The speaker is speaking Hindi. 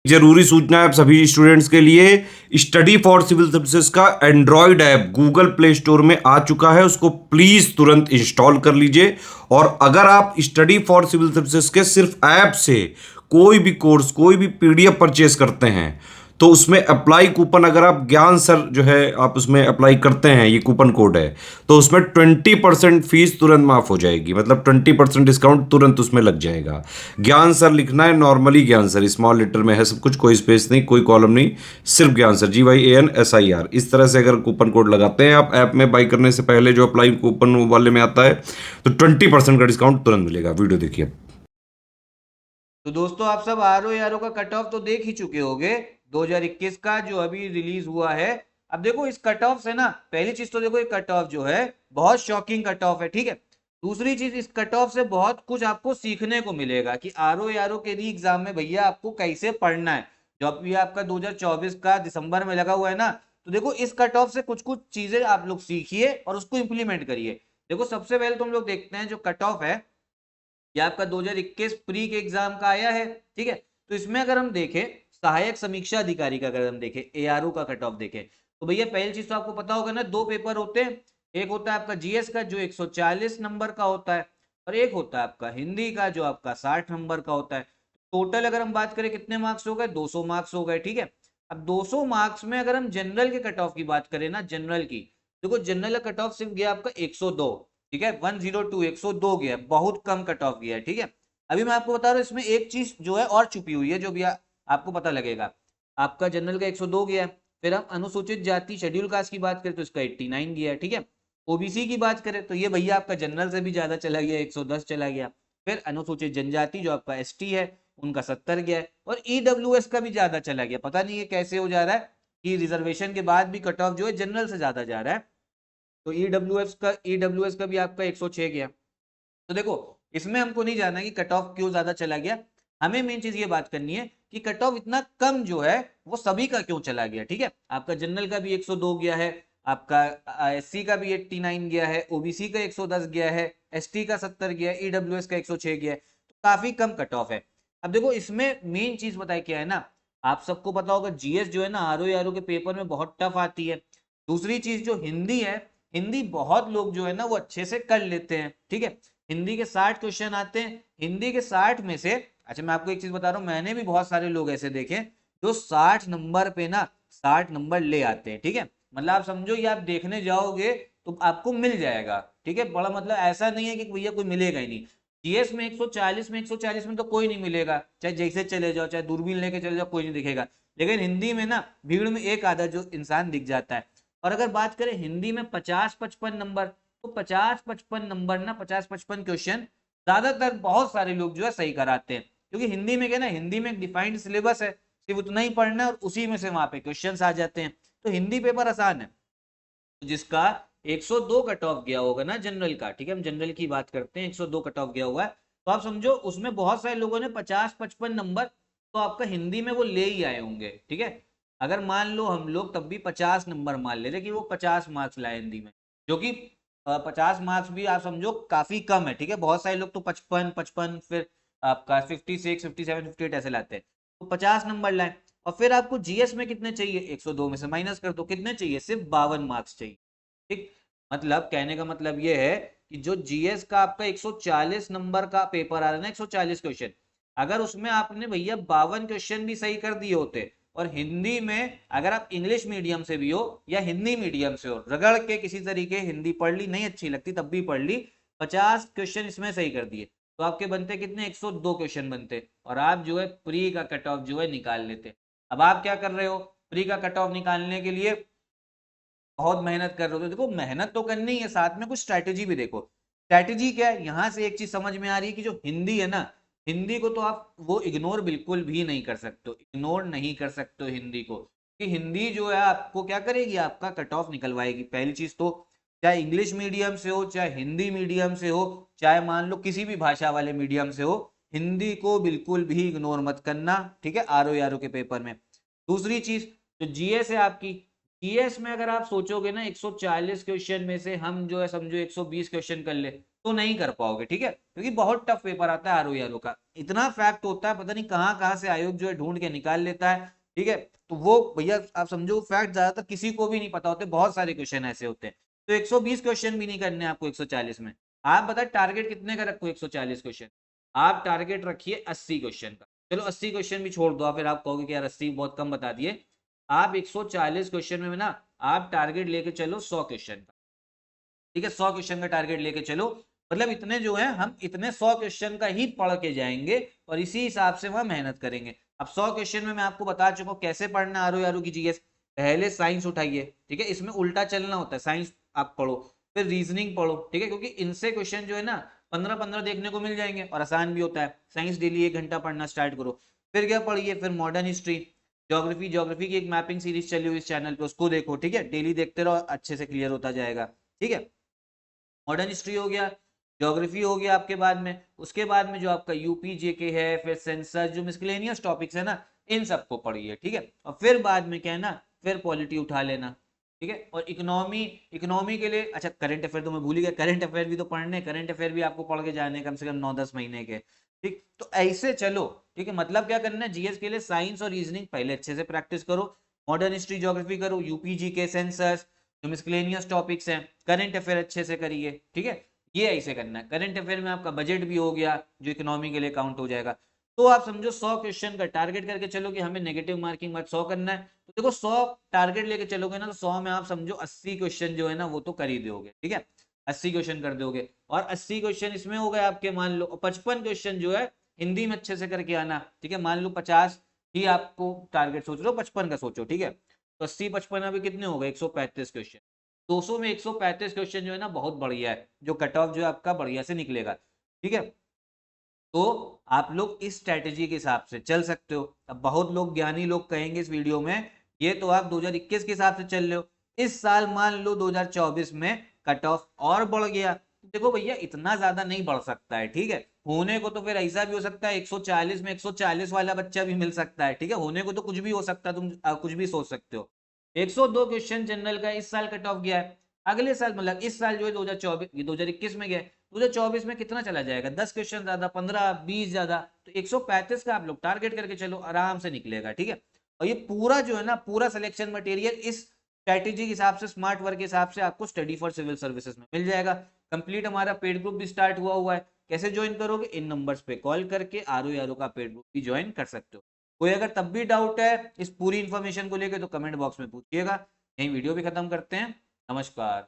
जरूरी सूचना है आप सभी स्टूडेंट्स के लिए, स्टडी फॉर सिविल सर्विसेज का Android app Google play store में आ चुका है, उसको प्लीज तुरंत इंस्टॉल कर लीजिए। और अगर आप स्टडी फॉर सिविल सर्विसेज के सिर्फ ऐप से कोई भी कोर्स, कोई भी पीडीएफ परचेस करते हैं तो उसमें अप्लाई कूपन, अगर आप ज्ञान सर जो है आप उसमें अप्लाई करते हैं, ये कूपन कोड है, तो उसमें 20% फीस तुरंत माफ हो जाएगी, मतलब 20% डिस्काउंट तुरंत उसमें लग जाएगा। ज्ञान सर लिखना है, नॉर्मली ज्ञान सर स्मॉल लेटर में है सब कुछ, कोई स्पेस नहीं, कोई कॉलम नहीं, सिर्फ ज्ञान सर, GYANSIR। इस तरह से अगर कूपन कोड लगाते हैं आप ऐप में बाई करने से पहले, जो अप्लाई कूपन वाले में आता है, तो 20% का डिस्काउंट तुरंत मिलेगा। वीडियो देखिए। तो दोस्तों आप सब आरओ यारो का कट ऑफ तो देख ही चुके होंगे 2021 का जो अभी रिलीज हुआ है। अब देखो इस कट ऑफ से ना, पहली चीज तो देखो ये कट ऑफ जो है बहुत शॉकिंग कट ऑफ है, ठीक है। दूसरी चीज, इस कट ऑफ से बहुत कुछ आपको सीखने को मिलेगा कि आरओ यारो के री एग्जाम में भैया आपको कैसे पढ़ना है। जो अभी आपका 2024 का दिसंबर में लगा हुआ है ना, तो देखो इस कट ऑफ से कुछ कुछ चीजें आप लोग सीखिए और उसको इंप्लीमेंट करिए। देखो सबसे पहले तो हम लोग देखते हैं जो कट ऑफ है, ये आपका 2021 प्री के एग्जाम का आया है, ठीक है। तो इसमें अगर हम देखें सहायक समीक्षा अधिकारी का, अगर हम देखें एआरओ का कट ऑफ देखें, तो भैया पहली चीज तो आपको पता होगा ना, दो पेपर होते हैं। एक होता है आपका जीएस का जो 140 नंबर का होता है, और एक होता है आपका हिंदी का जो आपका 60 नंबर का होता है। टोटल अगर हम बात करें कितने मार्क्स हो गए, 200 मार्क्स हो गए, ठीक है। अब 200 मार्क्स में अगर हम जनरल के कट ऑफ की बात करें ना, जनरल की, देखो जनरल का कट ऑफ सिर्फ गया आपका 102, ठीक है। 102 102 गया, बहुत कम कट ऑफ गया है, ठीक है। अभी मैं आपको बता रहा हूँ इसमें एक चीज जो है और छुपी हुई है, जो भी आपको पता लगेगा। आपका जनरल का 102 गया है, फिर हम अनुसूचित जाति शेड्यूल कास्ट की बात करें तो इसका 89 गया है, ठीक है। ओबीसी की बात करें तो ये भैया आपका जनरल से भी ज्यादा चला गया, 110 चला गया। फिर अनुसूचित जनजाति जो आपका एसटी है उनका 70 गया है, और ईडब्ल्यूएस का भी ज्यादा चला गया। पता नहीं ये कैसे हो जा रहा है कि रिजर्वेशन के बाद भी कट ऑफ जो है जनरल से ज्यादा जा रहा है। तो ईडब्ल्यूएस का भी आपका 106 गया। तो देखो इसमें हमको नहीं जानना कि कट ऑफ क्यों ज्यादा चला गया, हमें मेन चीज ये बात करनी है कि कट ऑफ इतना कम जो है वो सभी का क्यों चला गया, ठीक है। आपका जनरल का भी 102 गया है, आपका एससी का भी 89 गया है, ओबीसी का 110 गया है, एसटी का 70 गया है, ईडब्ल्यूएस का 106 गया है। तो काफी कम कट ऑफ है। अब देखो इसमें मेन चीज बताए क्या है ना, आप सबको पता होगा जीएस जो है ना आरओ के पेपर में बहुत टफ आती है। दूसरी चीज जो हिंदी है, हिंदी बहुत लोग जो है ना वो अच्छे से कर लेते हैं, ठीक है। हिंदी के 60 क्वेश्चन आते हैं, हिंदी के 60 में से, अच्छा मैं आपको एक चीज बता रहा हूँ, मैंने भी बहुत सारे लोग ऐसे देखे जो 60 नंबर पे ना 60 नंबर ले आते हैं, ठीक है। मतलब आप समझो ये आप देखने जाओगे तो आपको मिल जाएगा, ठीक है। बड़ा मतलब ऐसा नहीं है कि भैया कोई मिलेगा ही नहीं। जीएस में 140 में तो कोई नहीं मिलेगा, चाहे जैसे चले जाओ, चाहे दूरबीन लेके चले जाओ, कोई नहीं दिखेगा। लेकिन हिंदी में ना भीड़ में एक आधा जो इंसान दिख जाता है। और अगर बात करें हिंदी में 50-55 नंबर, तो 50-55 नंबर ना, 50-55 क्वेश्चन ज्यादातर बहुत सारे लोग जो है सही कराते हैं, क्योंकि हिंदी में क्या ना, हिंदी में एक डिफाइंड सिलेबस है, सिर्फ उतना ही पढ़ना है और उसी में से वहां पे क्वेश्चंस आ जाते हैं। तो हिंदी पेपर आसान है। जिसका 102 कट ऑफ गया होगा ना जनरल का, ठीक है, हम जनरल की बात करते हैं, 102 कट ऑफ गया हुआ है, तो आप समझो उसमें बहुत सारे लोगों ने 50-55 नंबर तो आपका हिंदी में वो ले ही आए होंगे, ठीक है। अगर मान लो हम लोग तब भी 50 नंबर मान ले रहे कि वो 50 मार्क्स लाए हिंदी में, जो कि 50 मार्क्स भी आप समझो काफी कम है, ठीक है। बहुत सारे लोग तो 55-55 फिर आपका 56 57 58 ऐसे लाते हैं, तो 50 नंबर लाए। और फिर आपको जीएस में कितने चाहिए, 102 में से माइनस कर दो, कितने चाहिए, सिर्फ 52 मार्क्स चाहिए, ठीक। मतलब कहने का मतलब ये है कि जो जीएस का आपका 140 नंबर का पेपर आ रहा है ना, 140 क्वेश्चन, अगर उसमें आपने भैया 52 क्वेश्चन भी सही कर दिए होते, और हिंदी में अगर आप इंग्लिश मीडियम से भी हो या हिंदी मीडियम से हो, रगड़ के किसी तरीके हिंदी पढ़ ली, नहीं अच्छी लगती तब भी पढ़ ली, 50 क्वेश्चन इसमें सही कर दिए, तो आपके बनते कितने, 102 क्वेश्चन बनते, और आप जो है प्री का कट ऑफ जो है निकाल लेते। अब आप क्या कर रहे हो, प्री का कट ऑफ निकालने के लिए बहुत मेहनत कर रहे हो, तो देखो मेहनत तो करनी है, साथ में कुछ स्ट्रैटेजी भी देखो। स्ट्रैटेजी क्या है, यहां से एक चीज समझ में आ रही है कि जो हिंदी है ना, हिंदी को तो आप वो इग्नोर बिल्कुल भी नहीं कर सकते, इग्नोर नहीं कर सकते हो हिंदी को, कि हिंदी जो है आपको क्या करेगी, आपका कट ऑफ निकलवाएगी। पहली चीज तो चाहे इंग्लिश मीडियम से हो, चाहे हिंदी मीडियम से हो, चाहे मान लो किसी भी भाषा वाले मीडियम से हो, हिंदी को बिल्कुल भी इग्नोर मत करना, ठीक है, आरओ के पेपर में। दूसरी चीज जो जीएस है आपकी, जीएस में अगर आप सोचोगे ना 140 क्वेश्चन में से हम जो है समझो 120 क्वेश्चन कर ले, तो नहीं कर पाओगे, ठीक है, क्योंकि बहुत टफ पेपर आता है आरओ का। इतना फैक्ट होता है, पता नहीं कहाँ कहाँ से आयोग जो है ढूंढ के निकाल लेता है। ठीक है, तो वो भैया आप समझो फैक्ट ज्यादातर किसी को भी नहीं पता होते, बहुत सारे क्वेश्चन ऐसे होते हैं। तो 120 क्वेश्चन भी नहीं करने आपको 140 में। आप बताए टारगेट कितने का रखो 140 क्वेश्चन, आप टारगेट रखिए 80 क्वेश्चन का। चलो 80 क्वेश्चन भी छोड़ दो, फिर आप कहोगे कि यार 80 बहुत कम बता दिए। आप 140 क्वेश्चन में ना आप टारगेट लेके चलो 100 क्वेश्चन का। ठीक है, 100 क्वेश्चन का टारगेट लेके चलो, मतलब इतने जो है हम इतने 100 क्वेश्चन का ही पढ़ के जाएंगे और इसी हिसाब से वह मेहनत करेंगे। अब 100 क्वेश्चन में मैं आपको बता चुका हूँ कैसे पढ़ना आरो यारो की जीएस। पहले साइंस उठाइए, ठीक है, इसमें उल्टा चलना होता है, साइंस आप पढ़ो फिर रीजनिंग पढ़ो, ठीक है, क्योंकि इनसे क्वेश्चन जो है ना 15-15 देखने को मिल जाएंगे और आसान भी होता है। साइंस डेली 1 घंटा पढ़ना स्टार्ट करो। फिर क्या पढ़िए, फिर मॉडर्न हिस्ट्री, ज्योग्राफी, ज्योग्राफी की एक मैपिंग सीरीज चली हुई इस चैनल पे, उसको देखो, ठीक है, डेली देखते रहो, अच्छे से क्लियर होता जाएगा। ठीक है, मॉडर्न हिस्ट्री हो गया, ज्योग्राफी हो गया आपके बाद में, उसके बाद में जो आपका यूपी जेके है, फिर सेंसस, जो मिसलेनियस टॉपिक्स है ना, इन सबको पढ़िए। ठीक है, और फिर बाद में क्या है ना, फिर पॉलिटी उठा लेना। ठीक है, और इकोनॉमी, इकोनॉमी के लिए अच्छा करंट अफेयर तो मैं भूल ही गया, करंट अफेयर भी तो पढ़ने, करंट अफेयर भी आपको पढ़ के जाने कम से कम 9-10 महीने के। ठीक, तो ऐसे चलो। ठीक है, मतलब क्या करना है, जीएस के लिए साइंस और रीजनिंग पहले अच्छे से प्रैक्टिस करो, मॉडर्न हिस्ट्री ज्योग्राफी करो, यूपी जीके सेंसस जो मिसलेनियस टॉपिक्स हैं, करंट अफेयर अच्छे से करिए। ठीक है, ये ऐसे करना है। करंट अफेयर में आपका बजट भी हो गया जो इकोनॉमी के लिए काउंट हो जाएगा। तो आप समझो 100 क्वेश्चन का टारगेट करके चलो कि हमें नेगेटिव मार्किंग मत 100 करना है, तो देखो 100 टारगेट लेके चलोगे ना, तो 100 में आप समझो 80 क्वेश्चन जो है ना वो तो कर ही दोगे। ठीक है, 80 क्वेश्चन कर दोगे, और 80 क्वेश्चन इसमें हो गए आपके, मान लो 55 क्वेश्चन जो है हिंदी में अच्छे से करके आना। ठीक है, मान लो 50 ही आपको टारगेट सोच लो, 55 का सोचो। ठीक है, तो 80-55 अभी कितने हो गए, 135 क्वेश्चन। 200 में 135 क्वेश्चन जो है ना बहुत बढ़िया है, जो कट ऑफ जो है आपका बढ़िया से निकलेगा। ठीक है, तो आप लोग इस स्ट्रेटेजी के हिसाब से चल सकते हो। अब बहुत लोग ज्ञानी लोग कहेंगे इस वीडियो में, ये तो आप 2021 के हिसाब से चल रहे हो, इस साल मान लो 2024 में कट ऑफ और बढ़ गया, तो देखो भैया इतना ज्यादा नहीं बढ़ सकता है। ठीक है, होने को तो फिर ऐसा भी हो सकता है 140 में 140 वाला बच्चा भी मिल सकता है। ठीक है, होने को तो कुछ भी हो सकता है, तुम कुछ भी सोच सकते हो। 102 क्वेश्चन जनरल का इस साल कट ऑफ गया है, अगले साल मतलब इस साल जो है 2024, ये 2021 में गया, 2024 में कितना चला जाएगा, 10 क्वेश्चन ज्यादा, 15-20 ज्यादा, तो 135 का आप लोग टारगेट करके चलो, आराम से निकलेगा। ठीक है, और ये पूरा जो है ना पूरा सिलेक्शन मटेरियल इस स्ट्रेटेजी के हिसाब से, स्मार्ट वर्क के हिसाब से आपको स्टडी फॉर सिविल सर्विसेज में मिल जाएगा। कंप्लीट हमारा पेड ग्रुप भी स्टार्ट हुआ है। कैसे ज्वाइन करोगे, इन नंबर्स पे कॉल करके आरो का पेड ग्रुप भी ज्वाइन कर सकते हो। कोई अगर तब भी डाउट है इस पूरी इंफॉर्मेशन को लेकर तो कमेंट बॉक्स में पूछिएगा। यही वीडियो भी खत्म करते हैं। नमस्कार।